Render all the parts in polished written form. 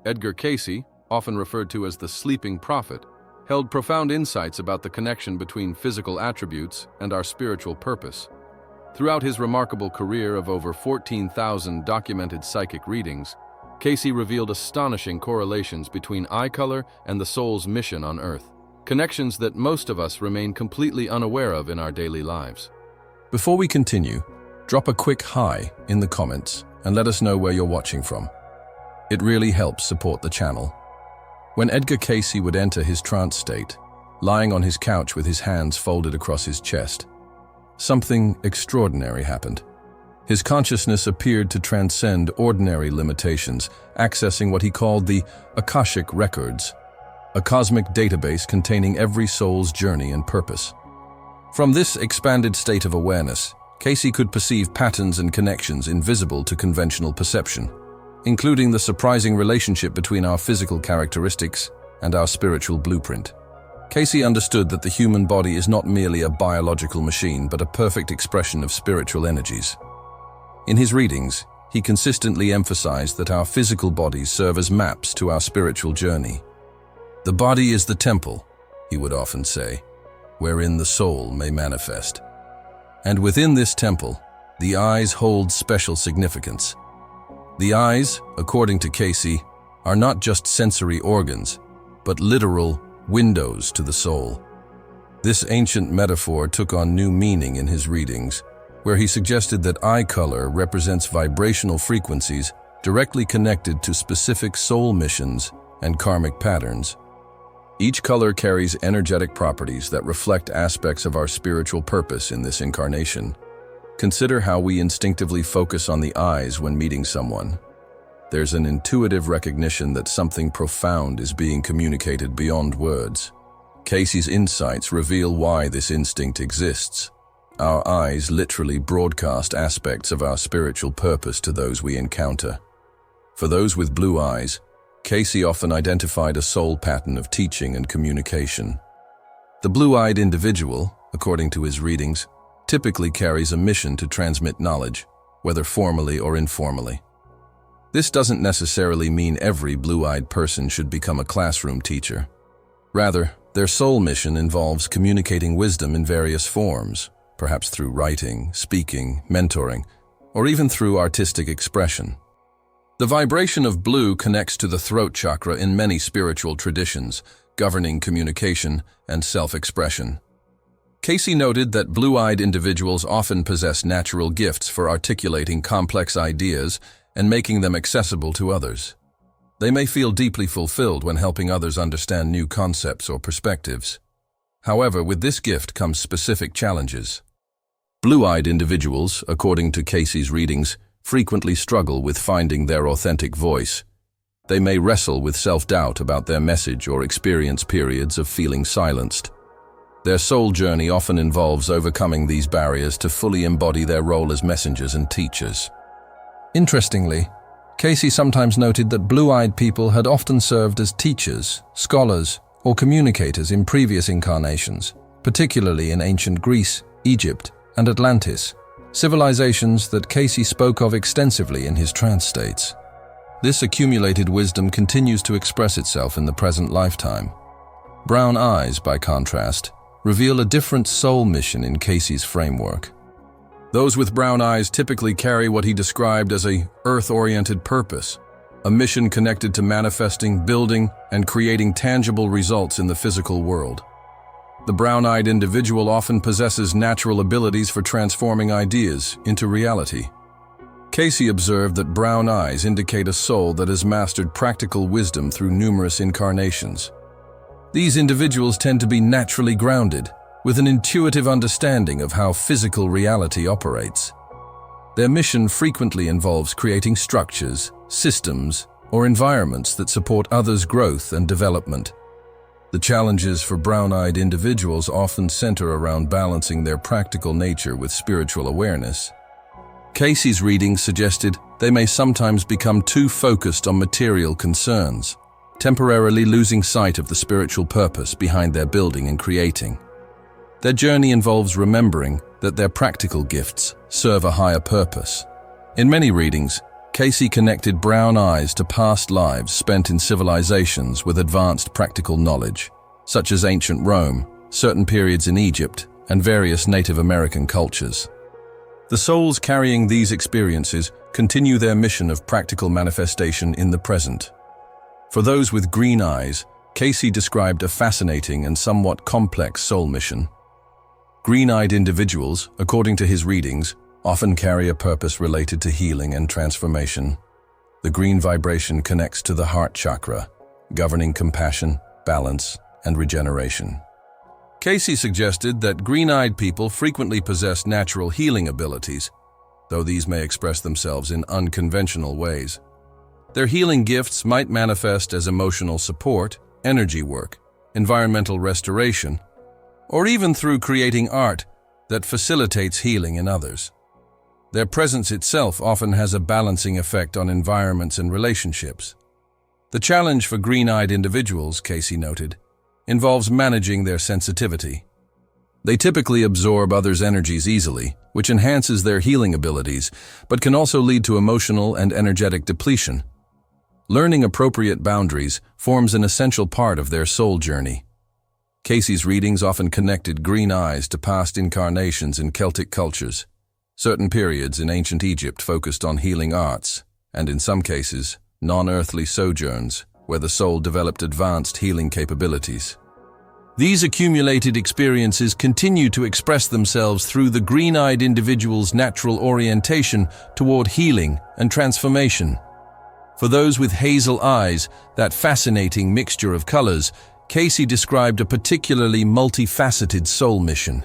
Edgar Cayce, often referred to as the sleeping prophet, held profound insights about the connection between physical attributes and our spiritual purpose. Throughout his remarkable career of over 14,000 documented psychic readings, Cayce revealed astonishing correlations between eye color and the soul's mission on Earth, connections that most of us remain completely unaware of in our daily lives. Before we continue, drop a quick hi in the comments and let us know where you're watching from. It really helps support the channel. When Edgar Cayce would enter his trance state, lying on his couch with his hands folded across his chest, something extraordinary happened. His consciousness appeared to transcend ordinary limitations, accessing what he called the Akashic Records, a cosmic database containing every soul's journey and purpose. From this expanded state of awareness, Cayce could perceive patterns and connections invisible to conventional perception, including the surprising relationship between our physical characteristics and our spiritual blueprint. Cayce understood that the human body is not merely a biological machine, but a perfect expression of spiritual energies. In his readings, he consistently emphasized that our physical bodies serve as maps to our spiritual journey. "The body is the temple," he would often say, "wherein the soul may manifest. And within this temple, the eyes hold special significance." The eyes, according to Cayce, are not just sensory organs, but literal windows to the soul. This ancient metaphor took on new meaning in his readings, where he suggested that eye color represents vibrational frequencies directly connected to specific soul missions and karmic patterns. Each color carries energetic properties that reflect aspects of our spiritual purpose in this incarnation. Consider how we instinctively focus on the eyes when meeting someone. There's an intuitive recognition that something profound is being communicated beyond words. Cayce's insights reveal why this instinct exists. Our eyes literally broadcast aspects of our spiritual purpose to those we encounter. For those with blue eyes, Cayce often identified a soul pattern of teaching and communication. The blue-eyed individual, according to his readings, typically carries a mission to transmit knowledge, whether formally or informally. This doesn't necessarily mean every blue-eyed person should become a classroom teacher. Rather, their soul mission involves communicating wisdom in various forms, perhaps through writing, speaking, mentoring, or even through artistic expression. The vibration of blue connects to the throat chakra in many spiritual traditions, governing communication and self-expression. Cayce noted that blue-eyed individuals often possess natural gifts for articulating complex ideas and making them accessible to others. They may feel deeply fulfilled when helping others understand new concepts or perspectives. However, with this gift comes specific challenges. Blue-eyed individuals, according to Cayce's readings, frequently struggle with finding their authentic voice. They may wrestle with self-doubt about their message or experience periods of feeling silenced. Their soul journey often involves overcoming these barriers to fully embody their role as messengers and teachers. Interestingly, Cayce sometimes noted that blue-eyed people had often served as teachers, scholars, or communicators in previous incarnations, particularly in ancient Greece, Egypt, and Atlantis, civilizations that Cayce spoke of extensively in his trance states. This accumulated wisdom continues to express itself in the present lifetime. Brown eyes, by contrast, reveal a different soul mission in Cayce's framework. Those with brown eyes typically carry what he described as a earth-oriented purpose, a mission connected to manifesting, building, and creating tangible results in the physical world. The brown-eyed individual often possesses natural abilities for transforming ideas into reality. Cayce observed that brown eyes indicate a soul that has mastered practical wisdom through numerous incarnations. These individuals tend to be naturally grounded, with an intuitive understanding of how physical reality operates. Their mission frequently involves creating structures, systems, or environments that support others' growth and development. The challenges for brown-eyed individuals often center around balancing their practical nature with spiritual awareness. Cayce's readings suggested they may sometimes become too focused on material concerns, temporarily losing sight of the spiritual purpose behind their building and creating. Their journey involves remembering that their practical gifts serve a higher purpose. In many readings, Cayce connected brown eyes to past lives spent in civilizations with advanced practical knowledge, such as ancient Rome, certain periods in Egypt, and various Native American cultures. The souls carrying these experiences continue their mission of practical manifestation in the present. For those with green eyes, Cayce described a fascinating and somewhat complex soul mission. Green-eyed individuals, according to his readings, often carry a purpose related to healing and transformation. The green vibration connects to the heart chakra, governing compassion, balance, and regeneration. Cayce suggested that green-eyed people frequently possess natural healing abilities, though these may express themselves in unconventional ways. Their healing gifts might manifest as emotional support, energy work, environmental restoration, or even through creating art that facilitates healing in others. Their presence itself often has a balancing effect on environments and relationships. The challenge for green-eyed individuals, Cayce noted, involves managing their sensitivity. They typically absorb others' energies easily, which enhances their healing abilities, but can also lead to emotional and energetic depletion. Learning appropriate boundaries forms an essential part of their soul journey. Cayce's readings often connected green eyes to past incarnations in Celtic cultures. Certain periods in ancient Egypt focused on healing arts, and in some cases, non-earthly sojourns, where the soul developed advanced healing capabilities. These accumulated experiences continue to express themselves through the green-eyed individual's natural orientation toward healing and transformation. For those with hazel eyes, that fascinating mixture of colors, Cayce described a particularly multifaceted soul mission.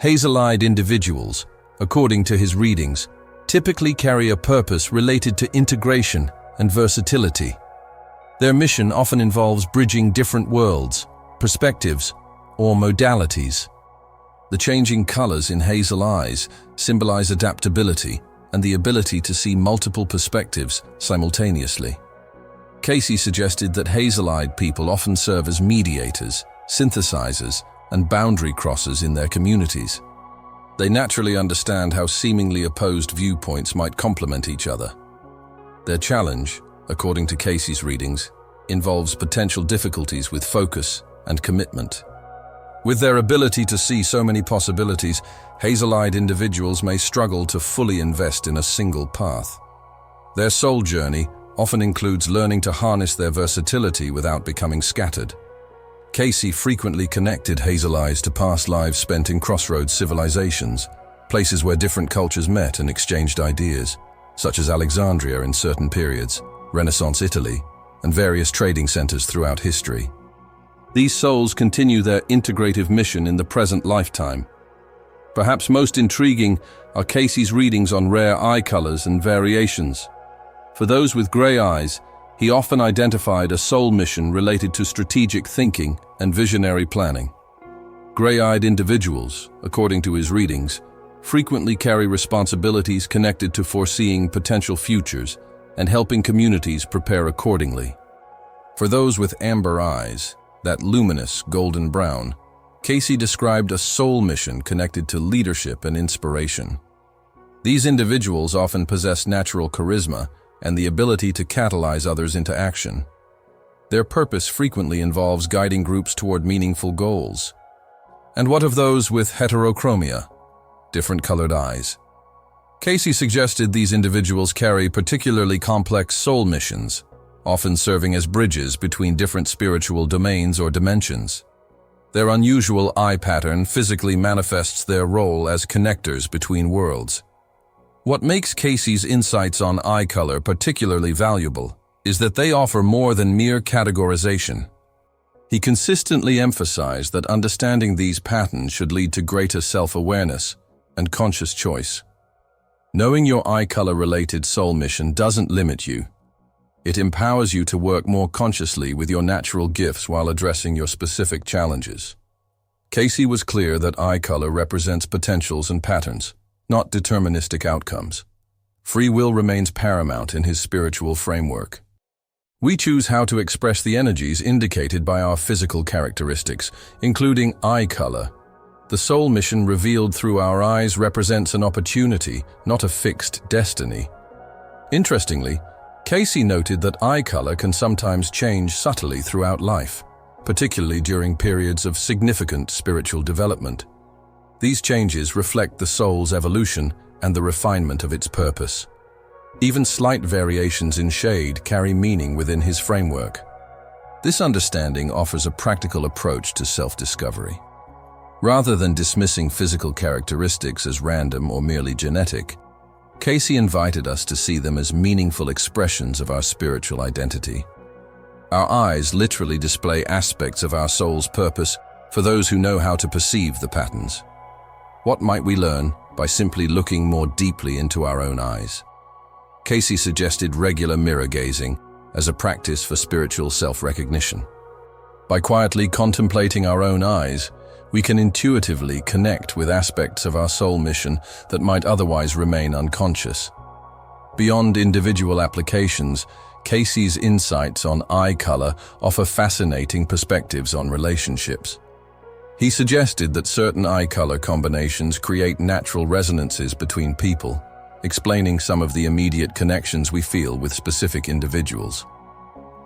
Hazel-eyed individuals, according to his readings, typically carry a purpose related to integration and versatility. Their mission often involves bridging different worlds, perspectives, or modalities. The changing colors in hazel eyes symbolize adaptability and the ability to see multiple perspectives simultaneously. Cayce suggested that hazel-eyed people often serve as mediators, synthesizers, and boundary crossers in their communities. They naturally understand how seemingly opposed viewpoints might complement each other. Their challenge, according to Cayce's readings, involves potential difficulties with focus and commitment. With their ability to see so many possibilities, hazel-eyed individuals may struggle to fully invest in a single path. Their soul journey often includes learning to harness their versatility without becoming scattered. Cayce frequently connected hazel eyes to past lives spent in crossroads civilizations, places where different cultures met and exchanged ideas, such as Alexandria in certain periods, Renaissance Italy, and various trading centers throughout history. These souls continue their integrative mission in the present lifetime. Perhaps most intriguing are Cayce's readings on rare eye colors and variations. For those with gray eyes, he often identified a soul mission related to strategic thinking and visionary planning. Gray-eyed individuals, according to his readings, frequently carry responsibilities connected to foreseeing potential futures and helping communities prepare accordingly. For those with amber eyes, that luminous golden brown, Cayce described a soul mission connected to leadership and inspiration. These individuals often possess natural charisma and the ability to catalyze others into action. Their purpose frequently involves guiding groups toward meaningful goals. And what of those with heterochromia, different colored eyes? Cayce suggested these individuals carry particularly complex soul missions, often serving as bridges between different spiritual domains or dimensions. Their unusual eye pattern physically manifests their role as connectors between worlds. What makes Cayce's insights on eye color particularly valuable is that they offer more than mere categorization. He consistently emphasized that understanding these patterns should lead to greater self-awareness and conscious choice. Knowing your eye color-related soul mission doesn't limit you. It empowers you to work more consciously with your natural gifts while addressing your specific challenges. Cayce was clear that eye color represents potentials and patterns, not deterministic outcomes. Free will remains paramount in his spiritual framework. We choose how to express the energies indicated by our physical characteristics, including eye color. The soul mission revealed through our eyes represents an opportunity, not a fixed destiny. Interestingly, Cayce noted that eye color can sometimes change subtly throughout life, particularly during periods of significant spiritual development. These changes reflect the soul's evolution and the refinement of its purpose. Even slight variations in shade carry meaning within his framework. This understanding offers a practical approach to self-discovery. Rather than dismissing physical characteristics as random or merely genetic, Cayce invited us to see them as meaningful expressions of our spiritual identity. Our eyes literally display aspects of our soul's purpose for those who know how to perceive the patterns. What might we learn by simply looking more deeply into our own eyes? Cayce suggested regular mirror gazing as a practice for spiritual self-recognition. By quietly contemplating our own eyes, we can intuitively connect with aspects of our soul mission that might otherwise remain unconscious. Beyond individual applications, Cayce's insights on eye color offer fascinating perspectives on relationships. He suggested that certain eye color combinations create natural resonances between people, explaining some of the immediate connections we feel with specific individuals.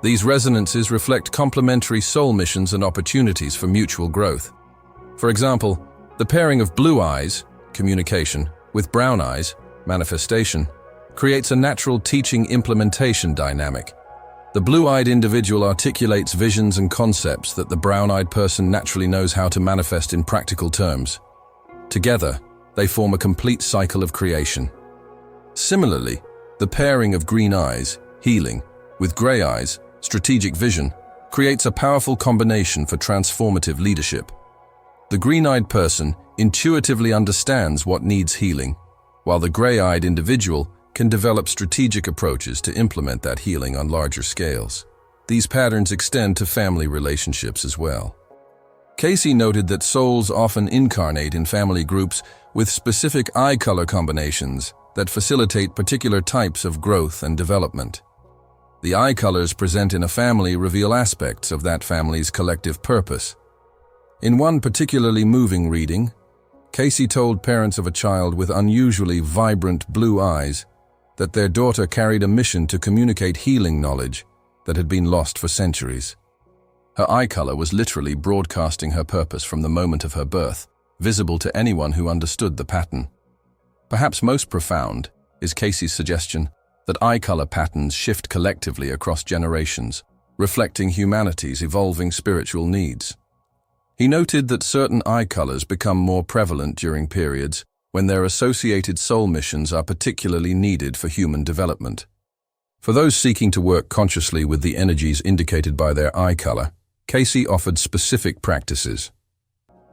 These resonances reflect complementary soul missions and opportunities for mutual growth. For example, the pairing of blue eyes, communication, with brown eyes, manifestation, creates a natural teaching-implementation dynamic. The blue-eyed individual articulates visions and concepts that the brown-eyed person naturally knows how to manifest in practical terms. Together, they form a complete cycle of creation. Similarly, the pairing of green eyes, healing, with gray eyes, strategic vision, creates a powerful combination for transformative leadership. The green-eyed person intuitively understands what needs healing, while the gray-eyed individual can develop strategic approaches to implement that healing on larger scales. These patterns extend to family relationships as well. Cayce noted that souls often incarnate in family groups with specific eye color combinations that facilitate particular types of growth and development. The eye colors present in a family reveal aspects of that family's collective purpose. In one particularly moving reading, Cayce told parents of a child with unusually vibrant blue eyes that their daughter carried a mission to communicate healing knowledge that had been lost for centuries. Her eye color was literally broadcasting her purpose from the moment of her birth, visible to anyone who understood the pattern. Perhaps most profound is Cayce's suggestion that eye color patterns shift collectively across generations, reflecting humanity's evolving spiritual needs. He noted that certain eye colors become more prevalent during periods when their associated soul missions are particularly needed for human development. For those seeking to work consciously with the energies indicated by their eye color, Cayce offered specific practices.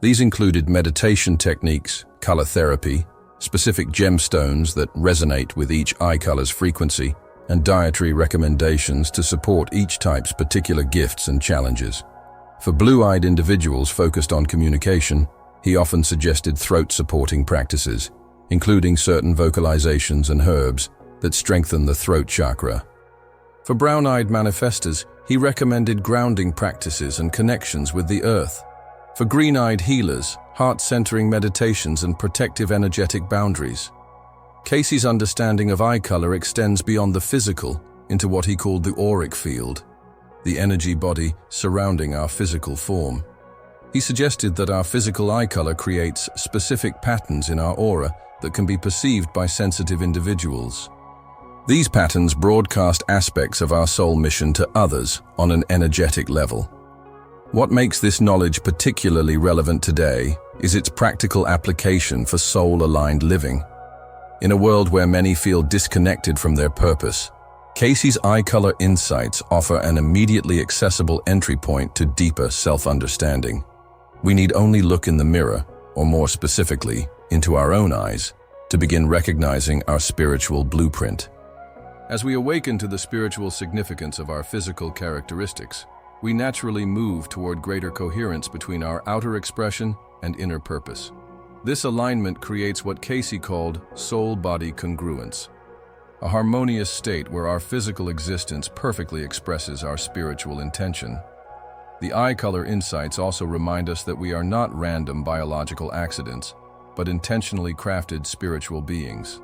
These included meditation techniques, color therapy, specific gemstones that resonate with each eye color's frequency, and dietary recommendations to support each type's particular gifts and challenges. For blue-eyed individuals focused on communication, he often suggested throat-supporting practices, including certain vocalizations and herbs that strengthen the throat chakra. For brown-eyed manifestors, he recommended grounding practices and connections with the earth. For green-eyed healers, heart-centering meditations and protective energetic boundaries. Cayce's understanding of eye color extends beyond the physical into what he called the auric field, the energy body surrounding our physical form. He suggested that our physical eye color creates specific patterns in our aura that can be perceived by sensitive individuals. These patterns broadcast aspects of our soul mission to others on an energetic level. What makes this knowledge particularly relevant today is its practical application for soul-aligned living. In a world where many feel disconnected from their purpose, Cayce's eye color insights offer an immediately accessible entry point to deeper self-understanding. We need only look in the mirror, or more specifically, into our own eyes, to begin recognizing our spiritual blueprint. As we awaken to the spiritual significance of our physical characteristics, we naturally move toward greater coherence between our outer expression and inner purpose. This alignment creates what Cayce called soul-body congruence, a harmonious state where our physical existence perfectly expresses our spiritual intention. The eye color insights also remind us that we are not random biological accidents, but intentionally crafted spiritual beings.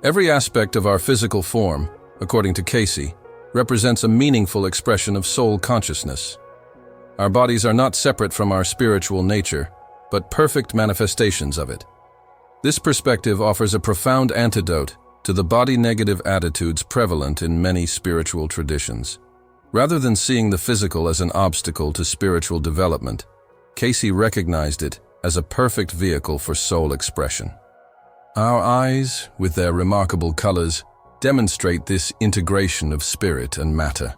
Every aspect of our physical form, according to Cayce, represents a meaningful expression of soul consciousness. Our bodies are not separate from our spiritual nature, but perfect manifestations of it. This perspective offers a profound antidote to the body-negative attitudes prevalent in many spiritual traditions. Rather than seeing the physical as an obstacle to spiritual development, Cayce recognized it as a perfect vehicle for soul expression. Our eyes, with their remarkable colors, demonstrate this integration of spirit and matter.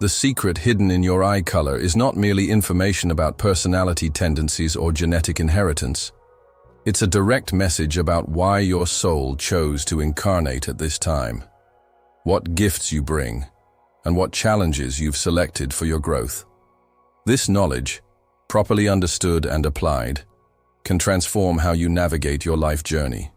The secret hidden in your eye color is not merely information about personality tendencies or genetic inheritance. It's a direct message about why your soul chose to incarnate at this time, what gifts you bring, and what challenges you've selected for your growth. This knowledge, properly understood and applied, can transform how you navigate your life journey.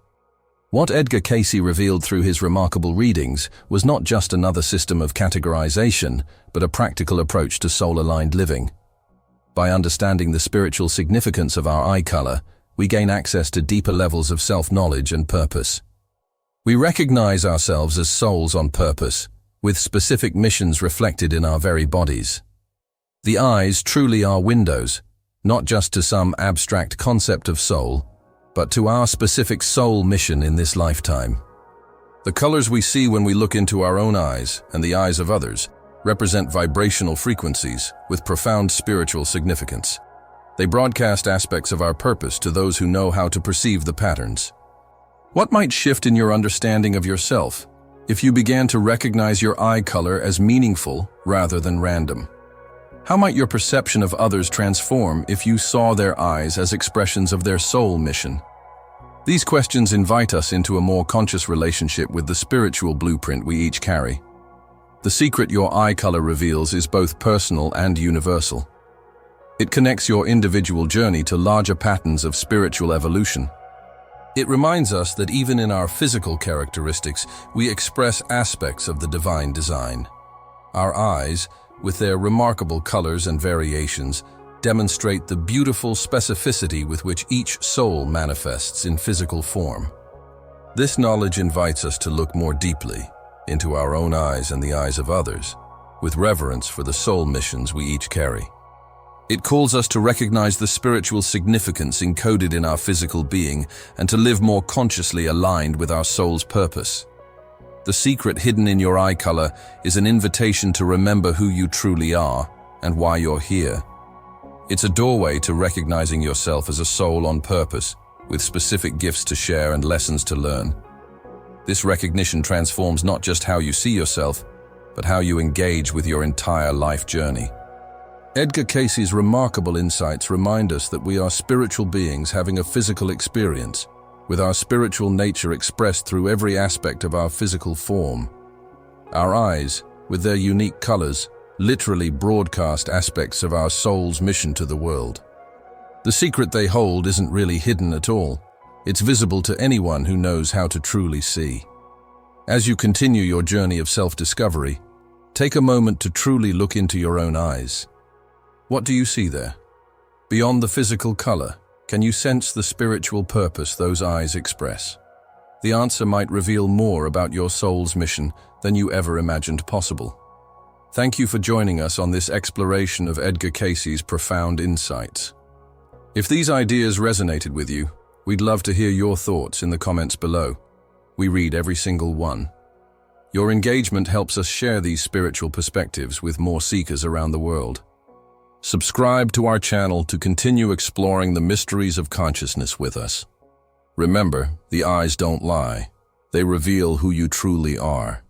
What Edgar Cayce revealed through his remarkable readings was not just another system of categorization, but a practical approach to soul-aligned living. By understanding the spiritual significance of our eye color, we gain access to deeper levels of self-knowledge and purpose. We recognize ourselves as souls on purpose, with specific missions reflected in our very bodies. The eyes truly are windows, not just to some abstract concept of soul, but to our specific soul mission in this lifetime. The colors we see when we look into our own eyes and the eyes of others represent vibrational frequencies with profound spiritual significance. They broadcast aspects of our purpose to those who know how to perceive the patterns. What might shift in your understanding of yourself if you began to recognize your eye color as meaningful rather than random? How might your perception of others transform if you saw their eyes as expressions of their soul mission? These questions invite us into a more conscious relationship with the spiritual blueprint we each carry. The secret your eye color reveals is both personal and universal. It connects your individual journey to larger patterns of spiritual evolution. It reminds us that even in our physical characteristics, we express aspects of the divine design. Our eyes, with their remarkable colors and variations, demonstrate the beautiful specificity with which each soul manifests in physical form. This knowledge invites us to look more deeply into our own eyes and the eyes of others, with reverence for the soul missions we each carry. It calls us to recognize the spiritual significance encoded in our physical being and to live more consciously aligned with our soul's purpose. The secret hidden in your eye color is an invitation to remember who you truly are and why you're here. It's a doorway to recognizing yourself as a soul on purpose, with specific gifts to share and lessons to learn. This recognition transforms not just how you see yourself, but how you engage with your entire life journey. Edgar Cayce's remarkable insights remind us that we are spiritual beings having a physical experience, with our spiritual nature expressed through every aspect of our physical form. Our eyes, with their unique colors, literally broadcast aspects of our soul's mission to the world. The secret they hold isn't really hidden at all. It's visible to anyone who knows how to truly see. As you continue your journey of self-discovery, take a moment to truly look into your own eyes. What do you see there? Beyond the physical color, can you sense the spiritual purpose those eyes express? The answer might reveal more about your soul's mission than you ever imagined possible. Thank you for joining us on this exploration of Edgar Cayce's profound insights. If these ideas resonated with you, we'd love to hear your thoughts in the comments below. We read every single one. Your engagement helps us share these spiritual perspectives with more seekers around the world. Subscribe to our channel to continue exploring the mysteries of consciousness with us. Remember, the eyes don't lie. They reveal who you truly are.